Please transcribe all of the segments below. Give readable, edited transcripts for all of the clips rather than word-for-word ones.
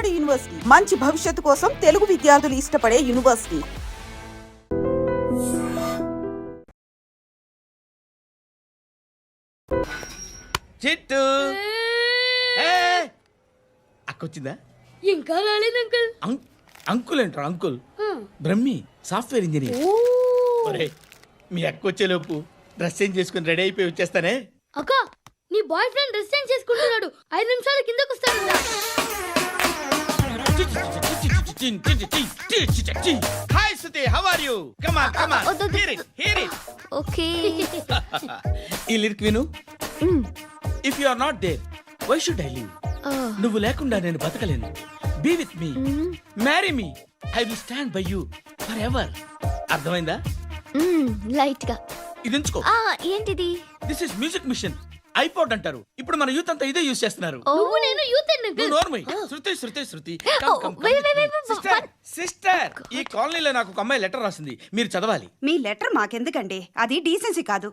నాడు యూనివర్సిటీ మంచి భవిష్యత్తు కోసం తెలుగు విద్యార్థులు ఇష్టపడే యూనివర్సిటీ. చిట్టు అక్కొచ్చిందా? ఇంకా రాలేదు అంకుల్. అంకుల్ అంటారు అంకుల్. Brahmi software engineer. ఒరే మీ అక్కొచ్చేలోపు డ్రెస్ చేంజ్ చేసుకుని రెడీ అయిపోయి వచ్చేస్తానే. అక్క నీ బాయ్ ఫ్రెండ్ డ్రెస్ చేంజ్ చేసుకుంటున్నాడు, 5 నిమిషాల కిందకు వస్తాడు. Hi Suthi, how are you? Come on come on, hear it hear it. Okay. ఈ లిరిక్ విను. If you are not there why should I live? నువ్వు లేకుండా నేను బతకలేను. Be with me, marry me, I will stand by you forever. అర్థమైందా? Light గా. ఇది ఎంచుకో. ఏంటిది? This is music machine, iPod అంటారు. ఇప్పుడు మన యూత్ అంతా ఇదే యూజ్ చేస్తున్నారు. నువ్వు నేను యూత్ నువ్వు నోర్మై. శృతి శృతి శృతి. సిస్టర్ సిస్టర్, ఈ కాలనీలో నాకు ఒక అమ్మాయి లెటర్ రాసింది, మీరు చదవాలి. మీ లెటర్ మాకెందుకండి, అది డీసెన్సీ కాదు.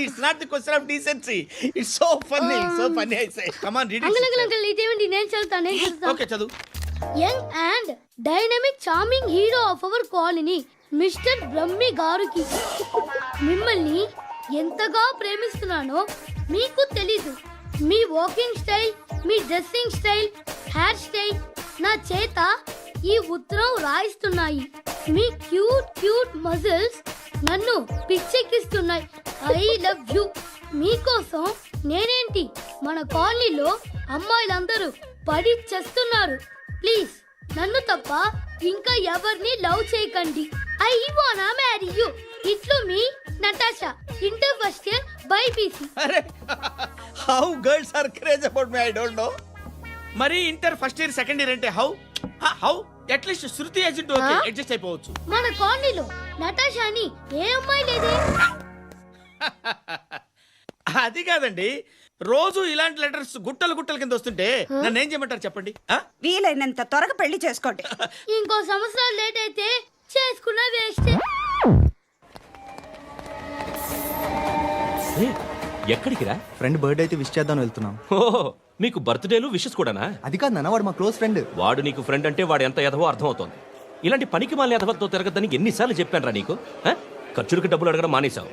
It's not the question of decency, it's so funny so funny. I say come on read it. Uncle ఇదేంటి? నేను చదువుతాను. ఓకే చదువు. Young and dynamic charming hero of our colony mister Brahmi గారికి మిమ్మల్ని ఎంతగా ప్రేమిస్తున్నానో మీకు తెలీదు. మీ వాకింగ్ స్టైల్, మీ డ్రెస్సింగ్ స్టైల్, హెయిర్ స్టైల్ నా చేత ఈ ఉత్తరం రాయిస్తున్నాయి. మీ క్యూట్ క్యూట్ మజిల్స్ నన్ను పిచ్చెక్కిస్తున్నాయి. I love you. మీకోసం నేనేంటి, మన కాలనీలో అమ్మాయిలందరూ పడి చేస్తున్నారు. ప్లీజ్ నన్ను తప్ప ఇంకా ఎవరిని లవ్ చేయకండి. ఐ వానా మ్యారీ యూ. ఇట్లు మీ Natasha, inter first year BiPC. అరే how girls are crazy about me I don't know. మరి inter first year second year అంటే how how at least Shruti agent okay adjust అయిపోవచ్చు. మన కాలనీలో నటాషా అని ఏ అమ్మాయి లేదే. అది కాదండి, రోజు ఇలాంటి లెటర్స్ గుట్టలు గుట్టల కింద వస్తుంటే నన్ను ఏం చేయమంటారు చెప్పండి? వీలైనంత త్వరగా పెళ్లి చేసుకోండి. ఇంకో సంవత్సరాలు లేట్ అయితే చేసుకున్నా వేస్ట్. ఎక్కడికి రా? ఫ్రెండ్ బర్త్డే అయితే విష్ చేద్దాం వెళ్తున్నాం. ఓహో, మీకు బర్త్డేలు విషెస్ కూడానా? అది కాదు నాన్న, వాడు మా క్లోజ్ ఫ్రెండ్. వాడు నీకు ఫ్రెండ్ అంటే వాడు ఎంత ఎదవో అర్థమవుతోంది. ఇలాంటి పనికి మాలిన ఎదవతో తిరగద్దని ఎన్నిసార్లు చెప్పానురా నీకు? ఖర్చులకి డబ్బులు అడగడం మానేశావు.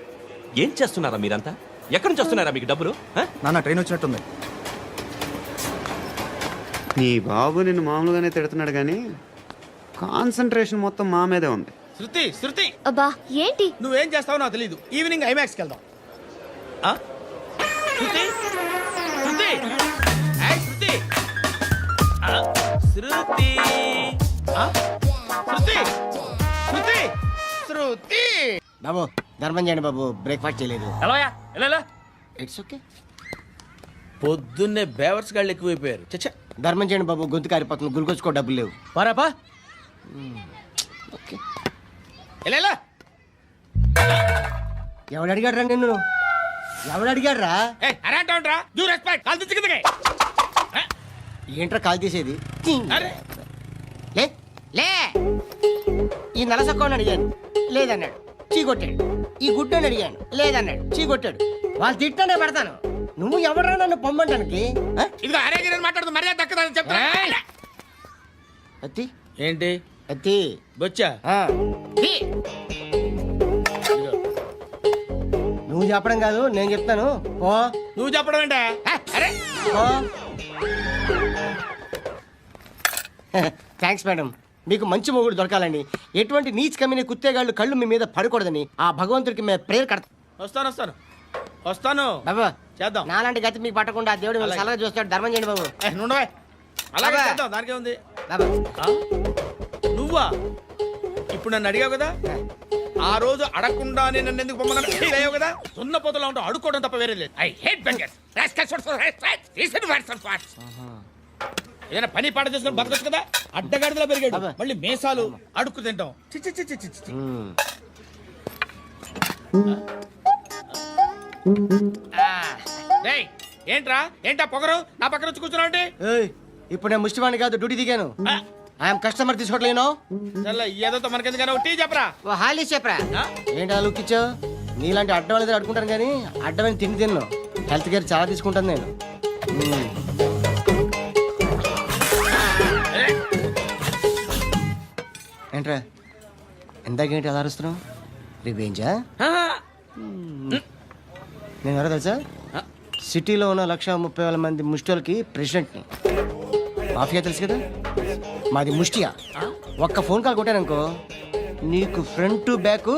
ఏం చేస్తున్నారా మీరంతా? ఎక్కడి నుంచి వస్తున్నారా మీకు డబ్బులు? నాన్న ట్రైన్ వచ్చినట్టుంది. నీ బాబు నిన్ను మామూలుగానే తిడుతున్నాడు కానీ కాన్సన్ట్రేషన్ మొత్తం మా మీదే ఉంది. శృతి శృతి, అబ్బా ఏంటి? నువ్వేం చేస్తావో నాకు తెలీదు. ఈవినింగ్ ఐమాక్స్కి వెళ్దాం. శృతి శృతి శృతి శృతి శృతి శృతి శృతి. బాబు ధర్మం చేయండి బాబు, బ్రేక్ఫాస్ట్ చేయలేదు. ఎలా ఇట్స్ ఓకే. పొద్దున్నే బేవర్స్ గాళ్ళు ఎక్కువైపోయారు. చచ్చా, ధర్మం చేయండి బాబు, గొంతు కారిపోతుంది, గురికొచ్చుకో డబ్బులు లేవు. పారాపా. ఓకే. ఎలా ఎవడు అడిగాడు రా నిన్ను? ఎవడు అడిగాడు రా? ఏంట్రా కాల్ తీసేది? లే లే. ఈ నలసక్కని అడిగాను, లేదన్నాడు, చీ కొట్టాడు. ఈ గుడ్డని అడిగాను, లేదన్నాడు, చీ కొట్టాడు. వాళ్ళు తిట్టానే పెడతాను. నువ్వు ఎవడరా నన్ను పొమ్మంటానికి? మాట్లాడుతూ మర్యాద దక్కదని చెప్తా. అత్తి ఏంటి అత్తి బొచ్చా? నువ్వు చెప్పడం కాదు, నేను చెప్తాను. ఓ నువ్వు చెప్పడం ఏంటే? Thanks madam. మీకు మంచి మొగుడు దొరకాలని, ఎటువంటి నీచ్ కమ్మిన కుత్తేగాళ్ళు కళ్ళు మీ మీద పడకూడదని ఆ భగవంతుడికి మేము ప్రేయర్ కడతాం. వస్తాను వస్తాను వస్తాను బాబు. చేద్దాం. నాలాంటి గతి మీకు పట్టకుండా దేవుడు మిమ్మల్ని సలహా చూస్తాడు. ధర్మం చేయండి బాబు. నుండవే అలాగే చేద్దాం, దానికే ఉంది. బాబు నువ్వా ఇప్పుడు నన్ను అడిగావు కదా, ఆ రోజు అడగకుండానే నన్ను ఎందుకు పొమ్మన్నాను ఫీల్ అయ్యావు కదా. సున్న పోతలో ఉంటావు, అడుక్కోవడం తప్ప వేరే లేదు. I hate bangers. ఏదైనా పని పాట చేసుకుని బతకొచ్చు కదా. అడ్డగాడిదలా పెరిగాడు, మళ్ళీ మేసాలు అడుక్కు తింటాం. చిచ్చి చిచ్చి చిచ్చి. ఏంట్రా ఏంటా పొగరు నా పక్కన వచ్చి కూర్చున్నావు అంటే? ఇప్పుడు నేను ముష్టివాణి కాదు, డ్యూటీ దిగాను. ఐఎమ్ కస్టమర్ తీసుకోవట్లేను. ఏదో మనకెందుకైనా టీ చెప్పరా. హాలీస్ చెప్పరా. ఏంటి ఆ లుక్ ఇచ్చావు? నీలాంటి అడ్డం అనేది అడుకుంటాను కానీ అడ్డమైన తిండి తిన్ను. హెల్త్ కేర్ చాలా తీసుకుంటాను నేను. ఏంట్రా ఇందాకేంటి ఎలా అరుస్తున్నావు రివేంజా నేను ఎవరో తెలుసా సిటీలో ఉన్న 130,000 మంది ముష్టిలకి ప్రెసిడెంట్ని మాఫియా తెలుసు కదా మాది ముష్టియా ఒక్క ఫోన్ కాల్ కొట్టాననుకో నీకు ఫ్రంట్ టు బ్యాక్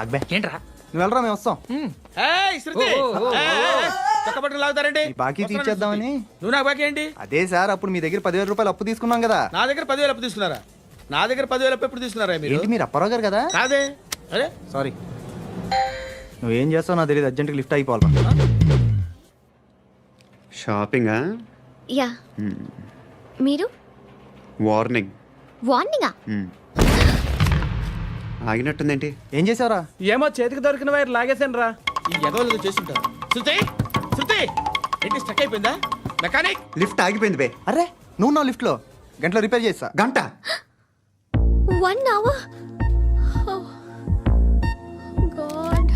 అక్బే ఏంట్రా నువ్వు వెళ్ళరా మేము వస్తాం ఏయ్, శృతి! ఏయ్, చొక్కా పట్టుకుని లాగుతారేంటి? ఈ బాకీ తీర్చేద్దామని. నువ్వు నాకు బాకీ ఏంటి? అదే సార్ అప్పుడు మీ దగ్గర 10,000 రూపాయలు అప్పు తీసుకున్నాం కదా. నా దగ్గర 10,000 అప్పు తీసుకున్నారా? నా దగ్గర 10,000 అప్పు ఎప్పుడు తీసుకున్నారా మీరు? ఏంటి మీరు అప్పారావు గారు కదా? కాదే. అరే సారీ. నువ్వేం చేస్తావు నాకు తెలియదు, అర్జెంట్గా లిఫ్ట్ అయిపోవాలి. షాపింగా? యా మీరు వార్నింగ్. వార్నింగా ఆగినట్టుందేంటి? ఏం చేసావురా? ఏమో చేతికి దొరికిన వైర్ లాగేసాను రా. ఈ ఎగవలు చేస్తుంటారు. శృతి! శృతి! ఏంటి స్టక్ అయిపోయిందా? మెకానిక్! లిఫ్ట్ ఆగిపోయింది బే. అరే నువ్వు నా లిఫ్ట్లో గంటలో రిపేర్ చేస్తా. గంట? 1 hour గాడ్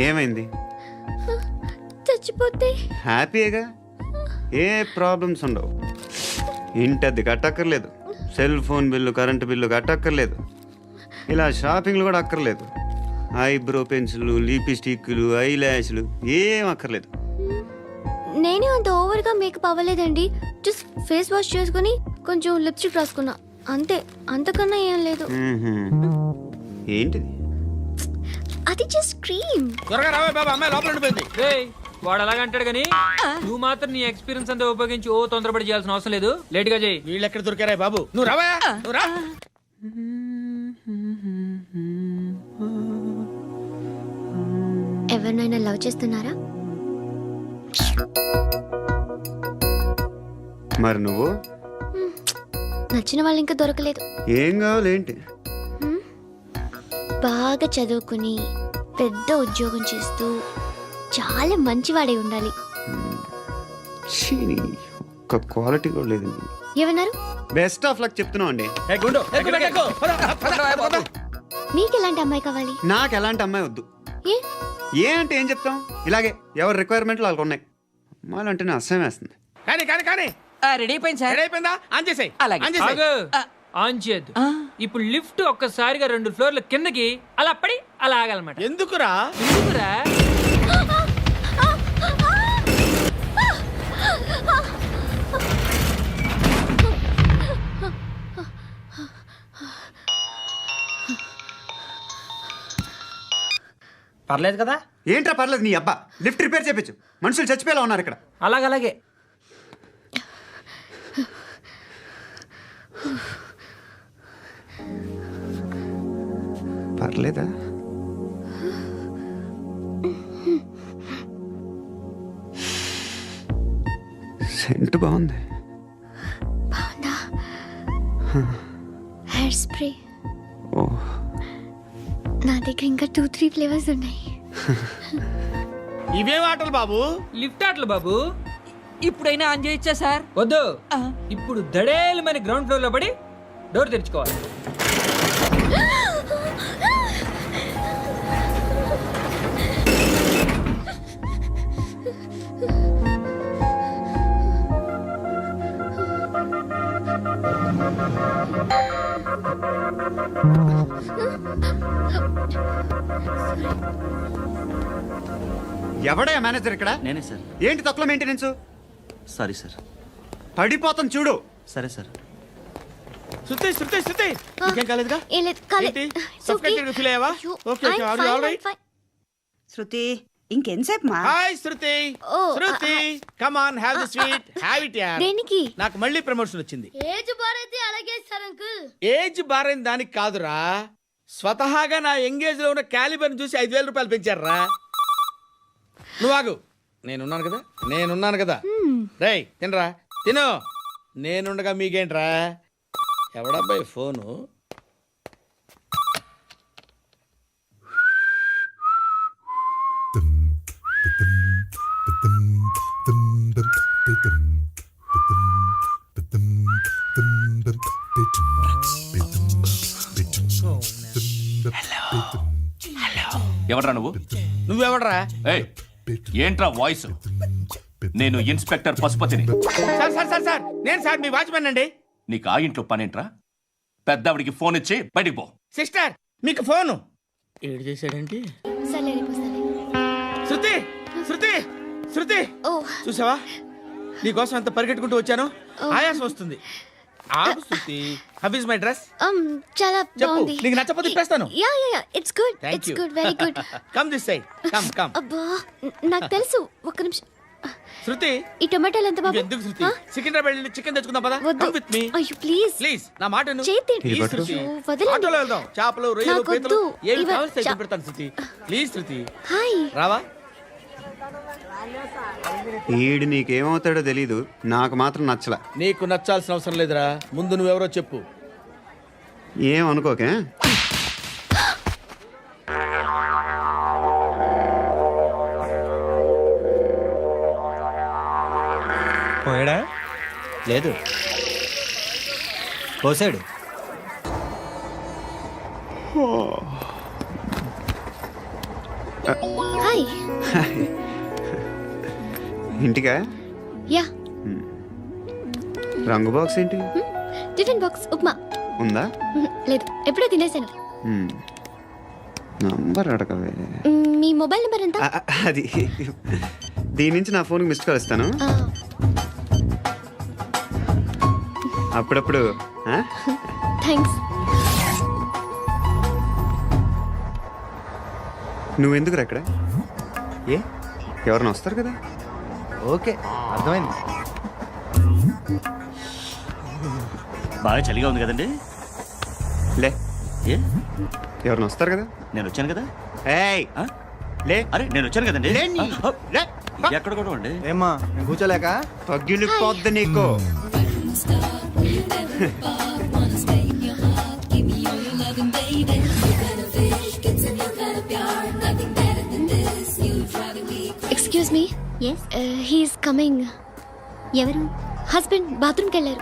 ఏమైంది? చచ్చిపోతే హ్యాపీగా, ఏ ప్రాబ్లమ్స్ ఉండవు. ఇంటద్ది కట్టక్కర్లేదు, cell phone bill current bill కట్టక్కర్లేదు, ఇలా షాపింగ్లు కూడా అక్కర్లేదు. ఐబ్రో పెన్సిల్, లిప్స్టిక్లు, ఐ ల్యాష్లు ఏం అక్కర్లేదు. నేనే అంత ఓవర్గా మేకప్ అవ్వలేదండి. జస్ట్ ఫేస్ వాష్ చేసుకుని కొంచెం లిప్స్టిక్ రాసుకున్నా అంతే, అంతకన్నా ఏం లేదు. ఏంటిది? అది జస్ట్ క్రీమ్. త్వరగా రావే బాబా, అమ్మాయి లోపల ఉండిపోయింది. వాడు అలాగంటాడు కానీ నువ్వు మాత్రం నీ ఎక్స్పీరియన్స్ అంతా ఉపయోగించి తొందరపడి చేయాల్సిన అవసరం లేదు. లేట్ గా చేయి. వీళ్ళు ఎక్కడ దొరికారా బాబు? నువ్వు రావా? నువ్వు రా. ఎవరినైనా లవ్ చేస్తున్నారా? మరి నువ్వు? నచ్చిన వాళ్ళు ఇంకా దొరకలేదు. ఏం కావాలి ఏంటి? బాగా చదువుకుని పెద్ద ఉద్యోగం చేస్తూ చాలా మంచివాడే ఉండాలి. ఒక్క క్వాలిటీ కూడా లేదు. ఏమన్నారు? బెస్ట్ ఆఫ్ లక్ చెప్తున్నావు అండి. ఏ గుండు, ఎక్కు, ఎక్కు, ఎక్కు. పద. మీకు ఎలాంటి అమ్మాయి కావాలి? నాకు ఎలాంటి అమ్మాయి వద్దు. ఏ ఏ అంటే ఏం చెప్తాం, ఇలాగే ఎవరి రిక్వైర్మెంట్లు వాళ్ళకు ఉన్నాయి. అమ్మాయిలు అంటేనే అసహ్యం వేస్తుంది. కానీ కానీ కానీ రెడీ అయిపోయింది సార్. రెడీ అయిపోయిందా? ఆన్ చేసేయ్. అలాగే. ఆన్ చేసేయ్. ఆన్ చేయద్దు. ఇప్పుడు లిఫ్ట్ ఒక్కసారిగా 2 ఫ్లోర్ల కిందకి అలా పడి అలా ఆగాలన్నమాట. ఎందుకురా? ఎందుకురా? పర్లేదు కదా? ఏంట్రా పర్లేదు నీ అబ్బా, లిఫ్ట్ రిపేర్ చేయించు. మనుషులు చచ్చిపోయేలా ఉన్నారు ఇక్కడ. అలాగే పర్లేదా? సెంట్ బాగుంది. బాగుందా? హెయిర్ స్ప్రే ఓ, నా దగ్గర ఇంకా 2-3 ఫ్లేవర్స్ ఉన్నాయి. ఇవేం ఆటలు బాబు? లిఫ్ట్ ఆటలు బాబు. ఇప్పుడైనా ఆన్ చేయొచ్చా సార్? వద్దు. ఇప్పుడు దడేలు మరి గ్రౌండ్ ఫ్లోర్ లో పడి డోర్ తెరుచుకోవాలి. ఎవడయ్యా మేనేజర్ ఇక్కడ? నేనే సార్. ఏంటి తక్కువ మెయింటెనెన్స్? Sorry sir. పడిపోతాం చూడు. సరే సార్. శృతి శృతి శృతి, నీకేం కాలేదుగా? ఏం లేదు, కాలేదు. ఏంటి? It's okay. Suffocated feel అయ్యావా? అయ్యో, Okay, okay. I'm Are you fine, all right? I'm fine. శృతి ఇంకెంతసేపు మా? Hi Shruti. Oh, Shruti, come on, have the sweet. Have it yeah. దేనికి? నాకు మళ్ళీ ప్రమోషన్ వచ్చింది. ఏజ్ బారైతే అలాగే సార్ అంకుల్. ఏజ్ బారైన దానికి కాదురా, స్వతహాగా నా ఎంగేజ్ లో ఉన్న క్యాలిబర్ చూసి 5,000 రూపాయలు పెంచారా. నువ్వు ఆగు, నేనున్నాను కదా, నేనున్నాను కదా. రేయ్ తినరా, తిను. నేనుండగా మీకేంట్రా? ఎవడబ్బాయి ఫోను? Hello. ఎవడ్రా నువ్వు? నువ్వెవడరా? ఏయ్, ఏంట్రా వాయిస్? నేను ఇన్స్పెక్టర్ పశుపతిని. సార్ సార్ సార్ సార్ నేను సార్ మీ వాచ్మెన్ అండి. నీకు ఆ ఇంట్లో పనేంట్రా? పెద్దవిడికి ఫోన్ ఇచ్చి బయటికి పో. సిస్టర్ మీకు ఫోను ఏడు చేశాడేంటి? సరే రేపు వస్తాలే. శృతి శృతి శృతి ఓ చూసావా నీకోసం ఎంత పరిగెట్టుకుంటూ వచ్చాను. ఆయాసం వస్తుంది. ఆగు Shruti. How is my dress? చాలా చెప్పు. బాగుంది. నీకు నచ్చకపోతే తిప్పేస్తాను. Yeah yeah yeah it's good. Thank it's you. Good, very good. Come this side. Come come. అబ్బా నాకు తెలుసు. ఒక్క నిమిషం. శృతి ఈ టొమాటోలు ఎంత బాబు? ఎందుకు శృతి? ఆ? సికింద్రాబాద్ వెళ్ళి చికెన్ తెచ్చుకుందాం పదా. వద్దు. కమ్ విత్ మీ అయ్యో ప్లీజ్. ప్లీజ్. నా మాట విను. చేతి Please, పట్టుకో. శృతి. వదలండి. ఆటోలో వెళ్దాం. చేపలు రొయ్యలు నాకు పీతలు వద్దు. ఏమి ఇవ- కావాలి చా- పెడతాను శృతి. Please Shruti hi. రావా. ఈడు నీకేమవుతాడో తెలీదు, నాకు మాత్రం నచ్చలా. నీకు నచ్చాల్సిన అవసరం లేదురా. ముందు నువ్వెవరో చెప్పు. ఏం అనుకోకే. పోయాడా? లేదు, పోసాడు. హాయ్. ఇంటికా? యా రంగు బాక్స్ ఏంటి? Tiffin box upma. ఉందా? లేదు, ఎప్పుడో తినేసాను. నంబర్ అడగవే. మీ మొబైల్ నెంబర్ ఎంత? అది దీని నుంచి నా ఫోన్కి మిస్డ్ కాల్ ఇస్తాను. అప్పుడప్పుడు ఆ? థ్యాంక్స్. నువ్వెందుకురా ఇక్కడ? ఏ? ఎవరైనా వస్తారు కదా. ఓకే, అర్థమైంది. బాగా చలిగా ఉంది కదండి. లే, ఏ ఎవరైనా వస్తారు కదా. నేను వచ్చాను కదా. ఏయ్ ఆ? లే. అరే నేను వచ్చాను కదండి. లే నీ. ఆ, లే. ఎక్కడ కూడా అండి. ఏమ్మా నేను కూర్చోలేక? పగిలిపోద్ది నీకు. Excuse me. Yes he's coming. ఎవరు? హస్బెండ్ బాత్రూమ్కి వెళ్ళారు.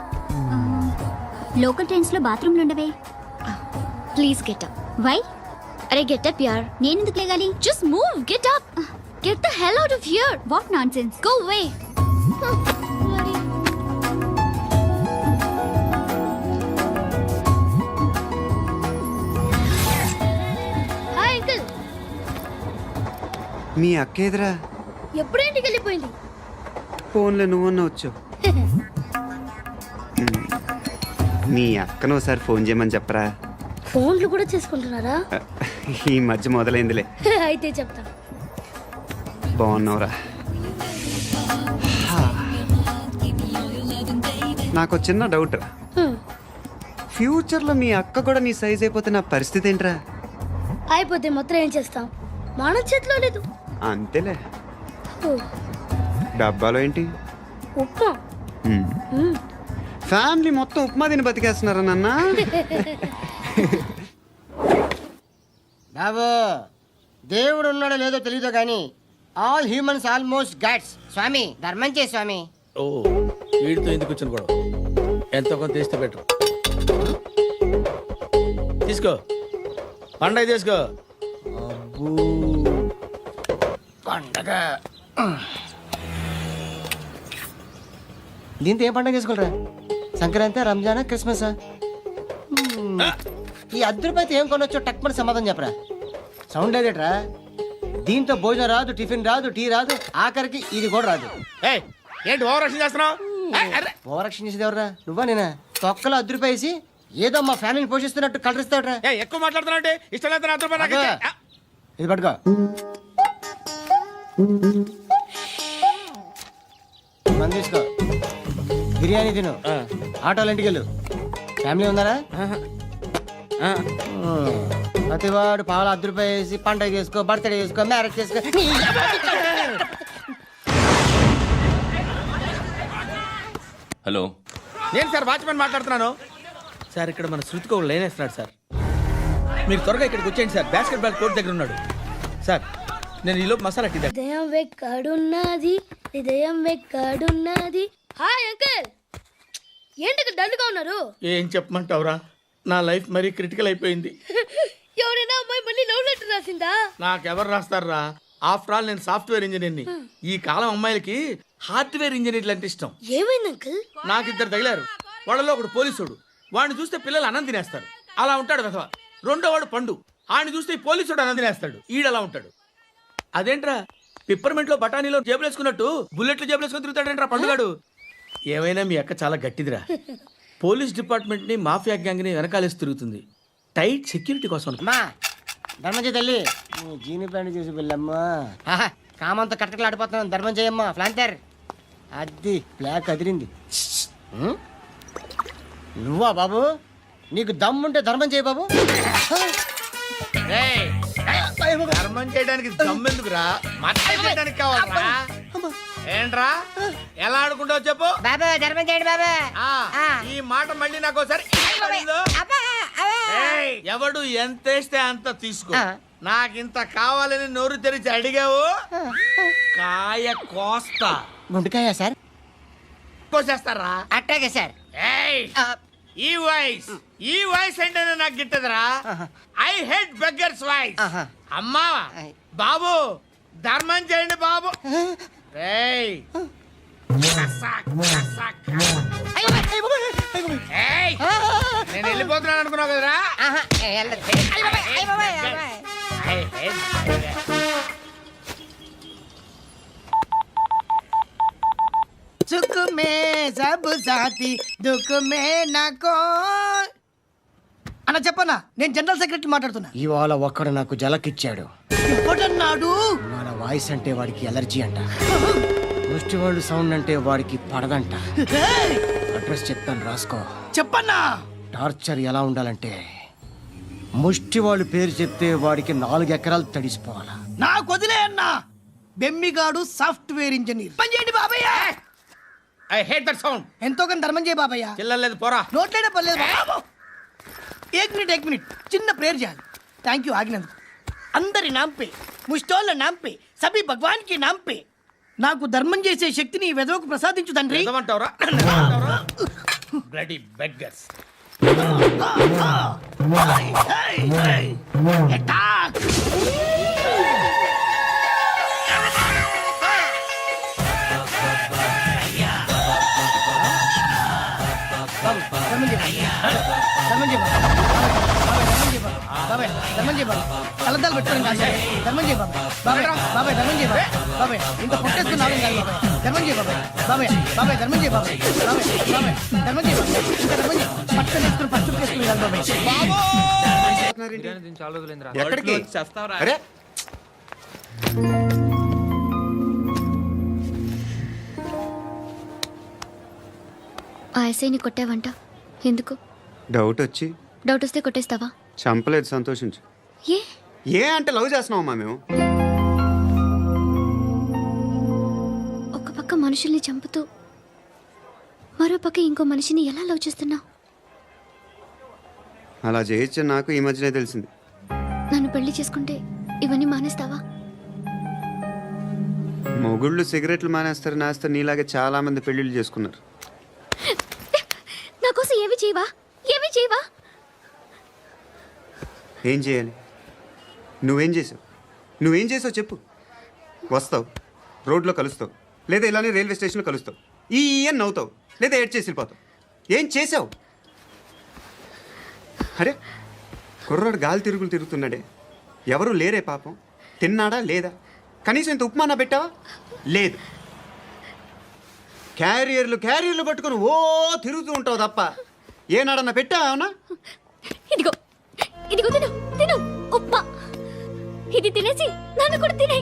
లోకల్ ట్రైన్స్లో బాత్రూమ్లు ఉండవే. Please get up. వై? అరే గెట్ అప్ యార్. నేను ఎందుకు లేగాలి? Just move. Get up. Get the hell out of here. What nonsense. Go away. Hi uncle. మీ అక్క ఎదురా? ఎప్పుడు ఇంటికి వెళ్ళిపోయింది? ఫోన్లో నువ్వన్నా వచ్చావు. మీ అక్కను ఒకసారి ఫోన్ చేయమని చెప్పరా. ఫోన్లు కూడా చేసుకుంటున్నారా? ఈ మధ్య మొదలైందిలే. అయితే చెప్తా. బాగున్నావురా. నాకు చిన్న డౌట్. ఫ్యూచర్లో మీ అక్క కూడా నీ సైజ్ అయిపోతే నా పరిస్థితి ఏంట్రా? అయిపోతే మొత్తం ఏం చేస్తాం? మన చేతిలో లేదు. అంతేలే. ఓ, డబ్బాలో ఏంటి? ఉప్మా. ఫ్యామిలీ మొత్తం ఉప్మా తిని బతికేస్తున్నారా నాన్న? బాబు దేవుడు ఉన్నాడో లేదో తెలీదు కానీ ఆల్ హ్యూమన్స్ ఆల్మోస్ట్ గాడ్స్. స్వామి ధర్మం చే స్వామి. ఓ వీడితో ఎందుకు వచ్చిన గొడవ? ఎంతో కొంత తీస్తే బెటర్. తీసుకో పండగ తీసుకో. పండగ దీంతో ఏం పండగ చేసుకోలరా? సంక్రాంతి, రంజానా, క్రిస్మసా? ఈ అద్దరిపైతే ఏం కొనొచ్చో టక్మని సమాధానం చెప్పరా. సౌండ్ లేదేట్రా? దీంతో భోజనం రాదు, టిఫిన్ రాదు, టీ రాదు, ఆఖరికి ఇది కూడా రాదు. ఏయ్, ఏంటి ఓవర్ యాక్షన్ చేస్తున్నావు? ఓవరాక్షన్ చేసేది ఎవరా? నువ్వా నేనా? తొక్కలో అద్దరిపేసి ఏదో మా ఫ్యామిలీని పోషిస్తున్నట్టు కలరిస్తావుట్రా. ఎక్కువ మాట్లాడుతున్నావు అంటే ఇష్టం లేదు. నా రూపాయలు నాకు ఇచ్చే. ఇది పట్టుకో. మంది తీసుకో, బిర్యానీ తిను, ఆటోలు ఇంటికి వెళ్ళు. ఫ్యామిలీ ఉన్నారా? ప్రతివాడు పావులు ₹10 వేసి పండగ చేసుకో, బర్త్డే చేసుకో, మ్యారేజ్ చేసుకో. హలో, నేను సార్ వాచ్మెన్ మాట్లాడుతున్నాను. సార్ ఇక్కడ మన శృతికి ఒక లైన్ వేస్తున్నాడు సార్. మీరు త్వరగా ఇక్కడికి వచ్చేయండి సార్. బాస్కెట్ బాల్ కోర్ట్ దగ్గర ఉన్నాడు సార్. నేను ఈలోపు మసాలా టీ దగ్గర. హృదయం వెక్కడున్నది, హృదయం వెక్కడున్నది. Hi uncle. ఏంటి డల్గా ఉన్నారు? ఏం చెప్పమంటావురా, నా లైఫ్ మరీ క్రిటికల్ అయిపోయింది. ఎవరైనా అమ్మాయి మళ్ళీ లవ్ లెటర్ రాసిందా? రాయలేదా? నాకెవరు రాస్తారా? ఆఫ్టర్ ఆల్ నేను సాఫ్ట్వేర్ ఇంజనీర్ని. ఈ కాలం అమ్మాయిలకి హార్డ్వేర్ ఇంజనీర్లు అంటే ఇష్టం. ఏమైంది అంకుల్? నాకు ఇద్దరు తగిలారు. వాళ్ళలో ఒకడు పోలీసుడు. వాడిని చూస్తే పిల్లలు అన్నం తినేస్తారు, అలా ఉంటాడు వెధవ. రెండో వాడు పండు. ఆడిని చూస్తే ఈ పోలీసుడు అన్నం తినేస్తాడు, ఈడలా ఉంటాడు. అదేంట్రా పిప్పర్మెంట్ లో బఠానీలో జేబులు వేసుకున్నట్టు బుల్లెట్లు జేబులు వేసుకుని తిరుగుతాడేంట్రా పండుగాడు? ఏమైనా మీ అక్క చాలా గట్టిదిరా. పోలీస్ డిపార్ట్మెంట్ ని మాఫియా గ్యాంగ్ ని వెనకాలేసి తిరుగుతుంది, టైట్ సెక్యూరిటీ కోసం. అమ్మా ధర్మం చేయి తల్లి. జీని ప్యాంట్ చూసి వెళ్ళమ్మా. కామంతో కట్టకలాడిపోతున్నాను. ధర్మం చేయమ్మా. ఫ్లాంతర్ అది బ్లాక్ అదిరింది. నువ్వా బాబు? నీకు దమ్ముంటే ధర్మం చేయి బాబు. ధర్మం చేయడానికి దమ్మెందుకురా? మర్డర్ చేయడానికి కావాలరా? ఏంట్రా ఎలా ఆడుకుంటావు చెప్పు. బాబా ధర్మం చేయండి బాబా. ఈ మాట మళ్ళీ నాకు ఒకసారి ఎవడు ఎంత వేస్తే అంత తీసుకో. నాకింత కావాలని నోరు తెరిచి అడిగావు, కాయ కోస్తా. గుండెకాయ సార్? కోసేస్తారా? అట్టాగే సార్. ఈ వాయిస్ అంటేనే నాకు గిట్టదురా. I hate beggars voice. అమ్మా బాబు ధర్మం చేయండి బాబు. ఏయ్ నేను వెళ్ళిపోతున్నాను అనుకున్నావు కదరా? సుఖ మే సబ్ సాథీ దుఃఖ మే నాకో. అన్న చెప్పన్నా, నేను జనరల్ సెక్రటరీ మాట్లాడుతున్నా. ఇవాళ ఒక్కడు నాకు జలకిచ్చాడు. ఎవడన్నాడు? మన వాయిస్ అంటే వాడికి ఎలర్జీ అంట. ముష్టి వాళ్ళు సౌండ్ అంటే వాడికి పడదంట. అడ్రస్ చెప్తాను రాసుకో. చెప్పన్నా. టార్చర్ ఎలా ఉండాలంటే ముష్టి వాళ్ళు పేరు చెప్తే వాడికి 4 ఎకరాలు తడిసిపోవాలా. నాకు వదిలే అన్నా. బెమ్మిగాడు సాఫ్ట్వేర్ ఇంజనీర్. పని చేయండి బాబయ్య. I hate that sound. ఎంతో కొంత ధర్మం చేయ బాబయ్య. చిల్లలేదు పోరా. నోట్లేడే పర్లేదు బాబు. ఏక్ మినిట్ చిన్న ప్రేయర్ చేయాలి. థ్యాంక్ యూ ఆగినందుకు. అందరి నాంపే, ముష్టోళ్ళ నాంపే, సభి భగవాన్ కి నాంపే నాకు ధర్మం చేసే శక్తిని ఈ వెదవకు ప్రసాదించు తండ్రి. ఏమంటావురా? Bloody beggars. కలద్దాలు పెట్టుకోండి ధర్మం చేయ బాబాయ్. బాబాయ్ ధర్మం చేయ బాబాయ్. ఇంత పొట్టేసుకున్నాను కాదు బాబాయ్. ధర్మం చేయ బాబాయ్. బాబాయ్ ధర్మం చేయ బాబాయ్. ధర్మం చేయ ఇంకా ధర్మం చేయ. పట్టుకొని వేసుకుని పట్టు వేసుకుని కాదు బాబాయ్. చాలా రోజులైందిరా. ఎక్కడికి? చేస్తావరా? అరే ఆ ఎస్ఐని కొట్టావంట, ఎందుకు? డౌట్ వచ్చి. డౌట్ వస్తే కొట్టేస్తావా? చంపలేదు, సంతోషించు. ఏ ఏ అంటే లవ్ చేస్తున్నావమ్మా మేము. ఒక పక్క మనుషుల్ని చంపుతూ మరో పక్క ఇంకో మనిషిని ఎలా లవ్ చేస్తున్నావు? అలా చేయొచ్చని నాకు ఈ మధ్యనే తెలిసింది. నన్ను పెళ్లి చేసుకుంటే ఇవన్నీ మానేస్తావా? మొగుళ్ళు సిగరెట్లు మానేస్తారు, నేస్తారు. నీలాగే చాలా మంది పెళ్లిళ్ళు చేసుకున్నారు. నా కోసం ఏమి చేయవా? ఏమి చేయవా? ఏం చేయాలి? నువ్వేం చేసావు చెప్పు. వస్తావు, రోడ్లో కలుస్తావు, లేదా ఇలానే రైల్వే స్టేషన్లో కలుస్తావు. ఈ అని నవ్వుతావు, లేదా ఏడ్ చేసి వెళ్ళిపోతావు. ఏం చేసావు? అరే కుర్రాడు గాలి తిరుగుతున్నాడే, ఎవరు లేరే పాపం. తిన్నాడా లేదా? కనీసం ఇంత ఉప్మానా పెట్టావా? లేదు. క్యారియర్లు పట్టుకొని ఓ తిరుగుతూ ఉంటావు తప్ప ఏనాడన్నా పెట్టావా? ఇదిగో ఇదిగో తిను తిను ఉప్మా. ఇది తినేసి నన్ను కూడా తినే.